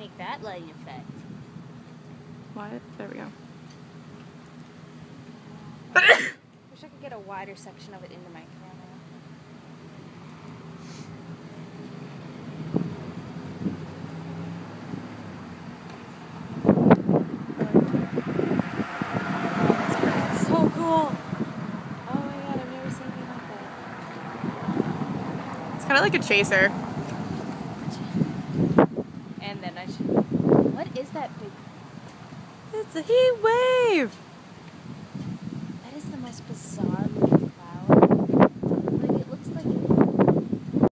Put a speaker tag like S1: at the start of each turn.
S1: take that lighting effect.
S2: What? There we go.
S1: Wish I could get a wider section of it into my camera. That's so cool. Oh my god, I've never seen anything like that.
S2: It's kind of like a chaser.
S1: And then I should... What is that big...
S2: It's a heat wave!
S1: That is the most bizarre